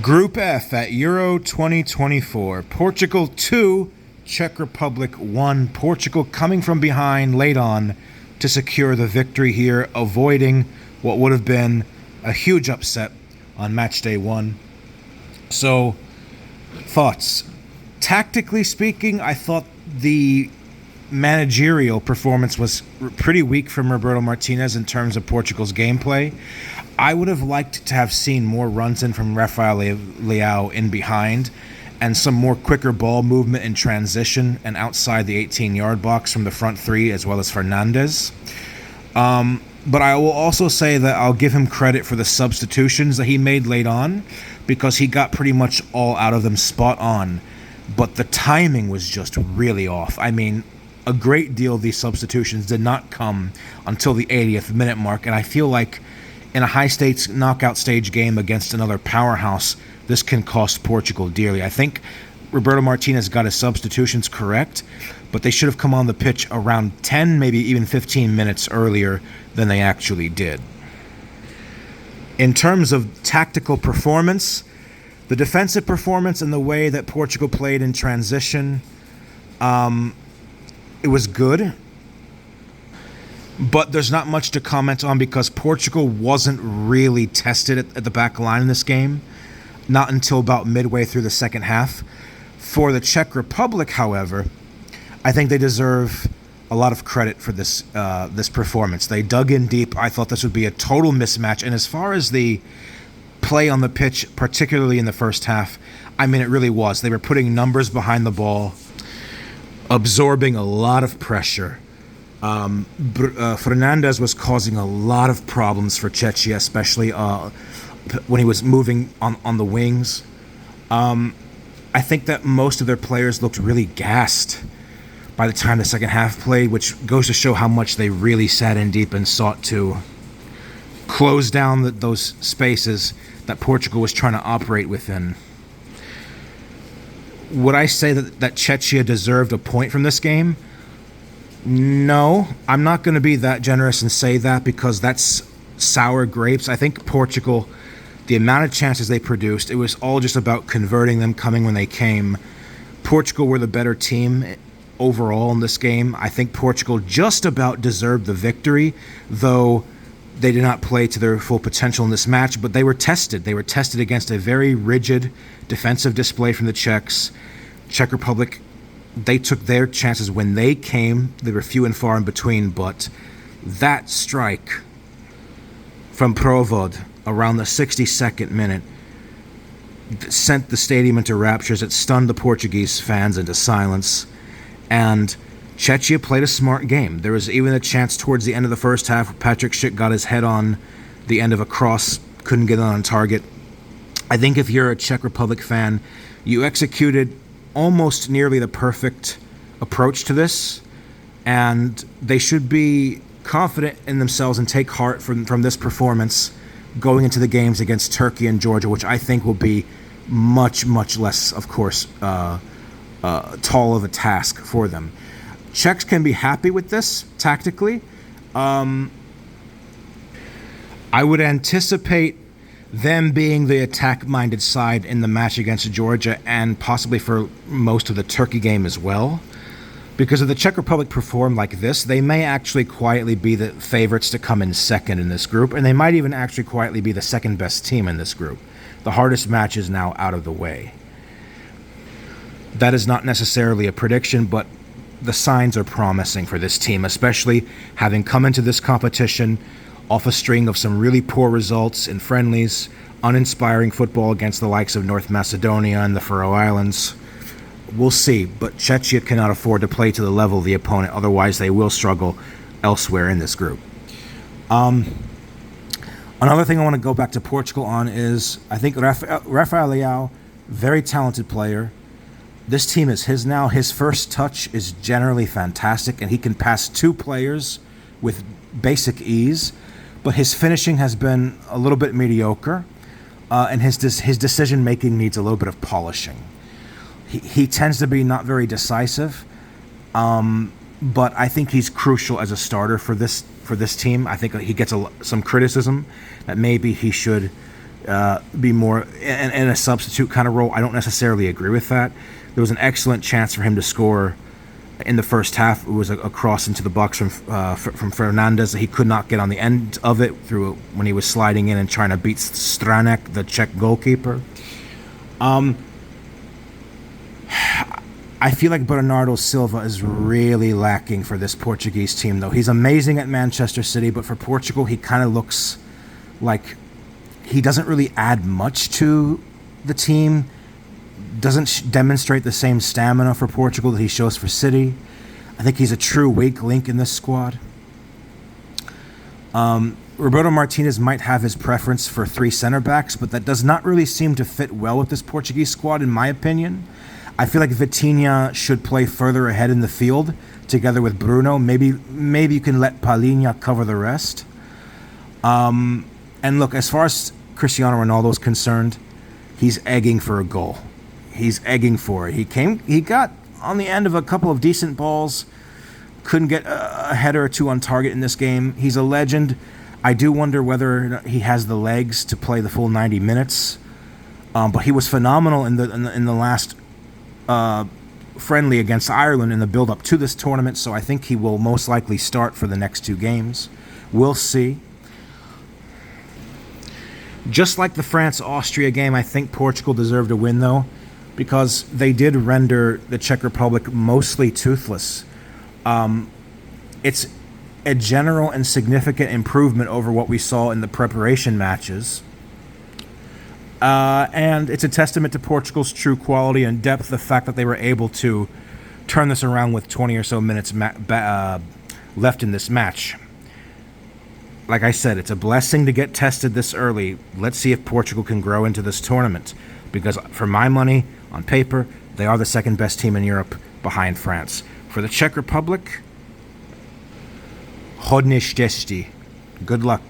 Group F at Euro 2024. Portugal 2, Czech Republic 1. Portugal coming from behind late on to secure the victory here, avoiding what would have been a huge upset on match day 1. So, thoughts. Tactically speaking, I thought the managerial performance was pretty weak from Roberto Martinez in terms of Portugal's gameplay. I would have liked to have seen more runs in from Rafael Leao in behind and some more quicker ball movement in transition and outside the 18-yard box from the front three as well as Fernandes. But I will also say that I'll give him credit for the substitutions that he made late on because he got pretty much all out of them spot on. But the timing was just really off. I mean, a great deal of these substitutions did not come until the 80th minute mark, and I feel like in a high-stakes knockout stage game against another powerhouse, this can cost Portugal dearly. I think Roberto Martinez got his substitutions correct, but they should have come on the pitch around 10, maybe even 15 minutes earlier than they actually did. In terms of tactical performance, the defensive performance and the way that Portugal played in transition, it was good. But there's not much to comment on because Portugal wasn't really tested at the back line in this game, not until about midway through the second half. For the Czech Republic, however, I think they deserve a lot of credit for this performance. They dug in deep. I thought this would be a total mismatch. And as far as the play on the pitch, particularly in the first half, I mean, it really was. They were putting numbers behind the ball, absorbing a lot of pressure. Fernandes was causing a lot of problems for Czechia, especially when he was moving on the wings. I think that most of their players looked really gassed by the time the second half played, which goes to show how much they really sat in deep and sought to close down those spaces that Portugal was trying to operate within. Would I say that Czechia deserved a point from this game? No, I'm not going to be that generous and say that because that's sour grapes. I think Portugal, the amount of chances they produced, it was all just about converting them, coming when they came. Portugal were the better team overall in this game. I think Portugal just about deserved the victory, though they did not play to their full potential in this match, but they were tested. They were tested against a very rigid defensive display from the Czechs. Czech Republic, they took their chances when they came. They were few and far in between, but that strike from Provod around the 62nd minute sent the stadium into raptures. It stunned the Portuguese fans into silence, and Czechia played a smart game. There was even a chance towards the end of the first half where Patrick Schick got his head on the end of a cross, couldn't get it on target. I think if you're a Czech Republic fan, you executed almost nearly the perfect approach to this, and they should be confident in themselves and take heart from this performance going into the games against Turkey and Georgia, which I think will be much, much less, of course, tall of a task for them. Czechs can be happy with this tactically. I would anticipate them being the attack-minded side in the match against Georgia and possibly for most of the Turkey game as well. Because if the Czech Republic perform like this, they may actually quietly be the favorites to come in second in this group, and they might even actually quietly be the second-best team in this group. The hardest match is now out of the way. That is not necessarily a prediction, but the signs are promising for this team, especially having come into this competition off a string of some really poor results in friendlies, uninspiring football against the likes of North Macedonia and the Faroe Islands. We'll see, but Czechia cannot afford to play to the level of the opponent, otherwise they will struggle elsewhere in this group. Another thing I want to go back to Portugal on is I think Rafael Leao, very talented player. This team is his now. His first touch is generally fantastic, and he can pass two players with basic ease. But his finishing has been a little bit mediocre, and his decision-making needs a little bit of polishing. He tends to be not very decisive, but I think he's crucial as a starter for this team. I think he gets some criticism that maybe he should be more in a substitute kind of role. I don't necessarily agree with that. There was an excellent chance for him to score in the first half. It was a cross into the box from Fernandez. He could not get on the end of it when he was sliding in and trying to beat Stranek, the Czech goalkeeper. I feel like Bernardo Silva is really lacking for this Portuguese team, though. He's amazing at Manchester City, but for Portugal, he kind of looks like he doesn't really add much to the team, doesn't demonstrate the same stamina for Portugal that he shows for City. I think he's a true weak link in this squad. Roberto Martinez might have his preference for 3 center backs, but that does not really seem to fit well with this Portuguese squad, in my opinion. I feel like Vitinha should play further ahead in the field together with Bruno. Maybe you can let Palhinha cover the rest. And look, as far as Cristiano Ronaldo is concerned, he's egging for a goal. He's egging for it. He got on the end of a couple of decent balls, couldn't get a header or two on target in this game. He's a legend. I do wonder whether he has the legs to play the full 90 minutes. But he was phenomenal in the last friendly against Ireland in the build-up to this tournament, so I think he will most likely start for the next 2 games. We'll see. Just like the France-Austria game, I think Portugal deserved a win, though, because they did render the Czech Republic mostly toothless. It's a general and significant improvement over what we saw in the preparation matches. And it's a testament to Portugal's true quality and depth, the fact that they were able to turn this around with 20 or so minutes left in this match. Like I said, it's a blessing to get tested this early. Let's see if Portugal can grow into this tournament, because for my money, on paper, they are the second best team in Europe behind France. For the Czech Republic, hodně štěstí. Good luck.